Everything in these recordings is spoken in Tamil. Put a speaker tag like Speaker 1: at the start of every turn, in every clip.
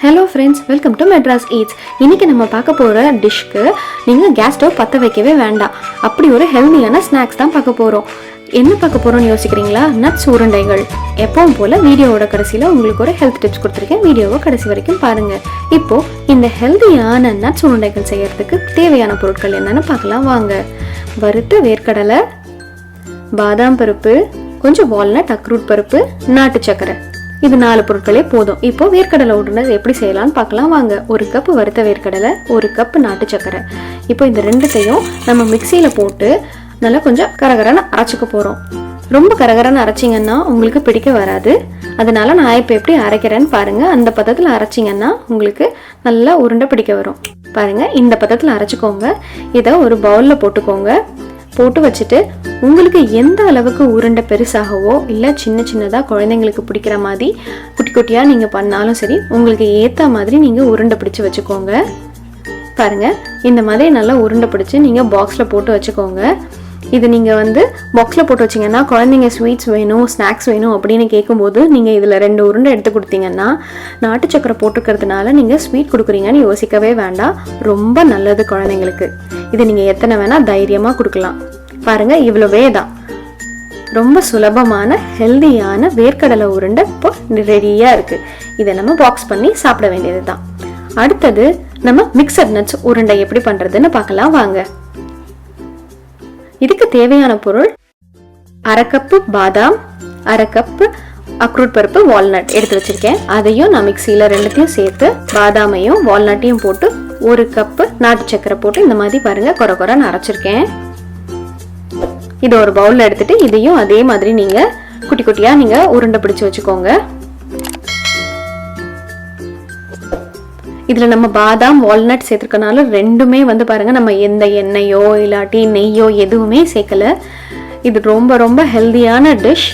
Speaker 1: Hello friends, welcome to Madras eats. இன்றைக்கி நம்ம பார்க்க போகிற டிஷ்க்கு நீங்கள் கேஸ் ஸ்டவ் பற்ற வைக்கவே வேண்டாம். அப்படி ஒரு ஹெல்தியான ஸ்நாக்ஸ் தான் பார்க்க போகிறோம். என்ன பார்க்க போகிறோம்னு யோசிக்கிறீங்களா? நட்ஸ் உருண்டைகள். எப்பவும் போல் வீடியோவோட கடைசியில் உங்களுக்கு ஒரு ஹெல்த் டிப்ஸ் கொடுத்துருக்கேன். வீடியோவை கடைசி வரைக்கும் பாருங்கள். இப்போது இந்த ஹெல்தியான நட்ஸ் உருண்டைகள் செய்கிறதுக்கு தேவையான பொருட்கள் என்னென்னு பார்க்கலாம் வாங்க. வறுத்த வேர்க்கடலை, பாதாம் பருப்பு, கொஞ்சம் வால்நட், அக்ரூட் பருப்பு, நாட்டு சக்கரை, இது 4 பொருட்களே போதும். இப்போ வேர்க்கடலை உருண்டை எப்படி செய்யலாம்னு பார்க்கலாம் வாங்க. 1 கப் வறுத்த வேர்க்கடலை, 1 கப் நாட்டு சக்கரை. இப்போ இந்த ரெண்டுத்தையும் நம்ம மிக்சியில் போட்டு நல்லா கொஞ்சம் கரகரன்னு அரைச்சிக்க போகிறோம். ரொம்ப கரகரன்னு அரைச்சிங்கன்னா உங்களுக்கு பிடிக்க வராது. அதனால நான் இப்போ எப்படி அரைக்கிறேன்னு பாருங்கள். அந்த பதத்தில் அரைச்சிங்கன்னா உங்களுக்கு நல்லா உருண்டை பிடிக்க வரும். பாருங்கள், இந்த பதத்தில் அரைச்சிக்கோங்க. இதை ஒரு பவுலில் போட்டுக்கோங்க. போட்டு வச்சுட்டு உங்களுக்கு எந்த அளவுக்கு உருண்டை பெருசாகவோ இல்லை சின்ன சின்னதாக குழந்தைங்களுக்கு பிடிக்கிற மாதிரி குட்டி குட்டியாக நீங்கள் பண்ணாலும் சரி, உங்களுக்கு ஏற்ற மாதிரி நீங்கள் உருண்டை பிடிச்சி வச்சுக்கோங்க. பாருங்கள், இந்த மாதிரி நல்லா உருண்டை பிடிச்சி நீங்கள் பாக்ஸில் போட்டு வச்சுக்கோங்க. இது நீங்கள் பாக்ஸில் போட்டு வச்சிங்கன்னா குழந்தைங்க ஸ்வீட்ஸ் வேணும், ஸ்நாக்ஸ் வேணும் அப்படின்னு கேட்கும்போது நீங்கள் இதில் 2 உருண்டை எடுத்து கொடுத்தீங்கன்னா நாட்டு சக்கரை போட்டுக்கிறதுனால நீங்கள் ஸ்வீட் கொடுக்குறீங்கன்னு யோசிக்கவே வேண்டாம். ரொம்ப நல்லது குழந்தைங்களுக்கு. இதை நீங்கள் எத்தனை வேணால் தைரியமாக கொடுக்கலாம். பாருங்கள், இவ்வளவே தான். ரொம்ப சுலபமான ஹெல்தியான வேர்க்கடலை உருண்டை இப்போ ரெடியாக இருக்குது. இதை நம்ம பாக்ஸ் பண்ணி சாப்பிட வேண்டியது தான். அடுத்தது நம்ம மிக்சட் நட்ஸ் உருண்டை எப்படி பண்ணுறதுன்னு பார்க்கலாம் வாங்க. இதுக்கு தேவையான பொருள் 1/2 கப்பு பாதாம், 1/2 கப்பு அக்ரூட் பருப்பு, வால்நட் எடுத்து வச்சிருக்கேன். அதையும் நான் மிக்சியில் ரெண்டுத்தையும் சேர்த்து பாதாமையும் வால்நட்டையும் போட்டு 1 கப்பு நாட்டு சக்கரை போட்டு இந்த மாதிரி பாருங்கள் கொர கொரன்னு அரைச்சிருக்கேன். இதை ஒரு பவுலில் எடுத்துட்டு இதையும் அதே மாதிரி நீங்கள் குட்டி குட்டியாக நீங்கள் உருண்டை பிடிச்சி வச்சுக்கோங்க. இதில் நம்ம பாதாம் வால்நட் சேர்த்துருக்கனால ரெண்டுமே பாருங்கள், நம்ம எந்த எண்ணெயோ இல்லாட்டி நெய்யோ எதுவுமே சேர்க்கலை. இது ரொம்ப ரொம்ப ஹெல்தியான டிஷ்.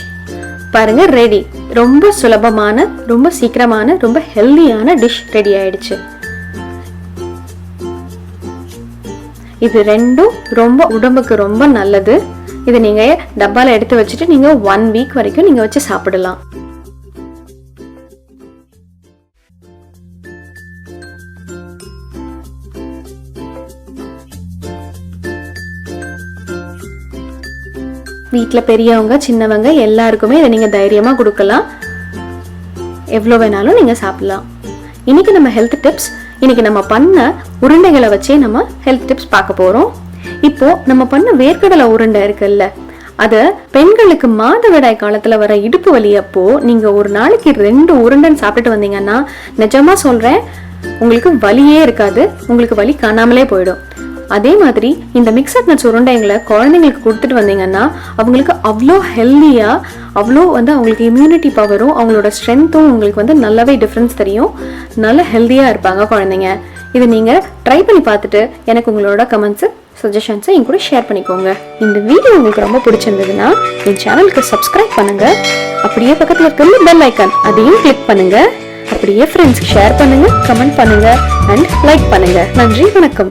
Speaker 1: பாருங்கள், ரெடி. ரொம்ப சுலபமான, ரொம்ப சீக்கிரமான, ரொம்ப ஹெல்தியான டிஷ் ரெடி ஆயிடுச்சு. இது ரெண்டும் ரொம்ப உடம்புக்கு ரொம்ப நல்லது. இதை நீங்கள் டப்பாவில் எடுத்து வச்சுட்டு நீங்கள் 1 வீக் வரைக்கும் நீங்கள் வச்சு சாப்பிடலாம். வீட்டில் பெரியவங்க சின்னவங்க எல்லாருக்குமே இதை நீங்கள் தைரியமாக கொடுக்கலாம். எவ்வளோ வேணாலும் நீங்கள் சாப்பிடலாம். இன்னைக்கு நம்ம ஹெல்த் டிப்ஸ், இன்னைக்கு நம்ம பண்ண உருண்டைகளை வச்சே நம்ம ஹெல்த் டிப்ஸ் பார்க்க போகிறோம். இப்போ நம்ம பண்ண வேர்க்கடலை உருண்டை இருக்குல்ல, அதை பெண்களுக்கு மாதவிடாய் காலத்தில் வர இடுப்பு வலி அப்போ நீங்கள் ஒரு நாளைக்கு 2 உருண்டைன்னு சாப்பிட்டுட்டு வந்தீங்கன்னா நிஜமா சொல்கிறேன், உங்களுக்கு வலியே இருக்காது, உங்களுக்கு வலி காணாமலே போயிடும். அதே மாதிரி இந்த மிக்சட் நட்ஸ் உருண்டைங்களை குழந்தைங்களுக்கு கொடுத்துட்டு வந்தீங்கன்னா அவங்களுக்கு அவ்வளோ ஹெல்தியாக, அவ்வளோ அவங்களுக்கு இம்யூனிட்டி பவரும் அவங்களோட ஸ்ட்ரென்த்தும் உங்களுக்கு நல்லாவே டிஃப்ரென்ஸ் தெரியும். நல்ல ஹெல்தியாக இருப்பாங்க குழந்தைங்க. இதை நீங்கள் ட்ரை பண்ணி பார்த்துட்டு எனக்கு உங்களோட கமெண்ட்ஸு, சஜஷன்ஸை என் கூட ஷேர் பண்ணிக்கோங்க. இந்த வீடியோ உங்களுக்கு ரொம்ப பிடிச்சிருந்ததுன்னா என் சேனலுக்கு சப்ஸ்கிரைப் பண்ணுங்கள். அப்படியே பக்கத்தில் இருக்கிற பெல் ஐக்கான் அதையும் கிளிக் பண்ணுங்கள். அப்படியே ஃப்ரெண்ட்ஸ்க்கு ஷேர் பண்ணுங்கள், கமெண்ட் பண்ணுங்கள் அண்ட் லைக் பண்ணுங்கள். நன்றி, வணக்கம்.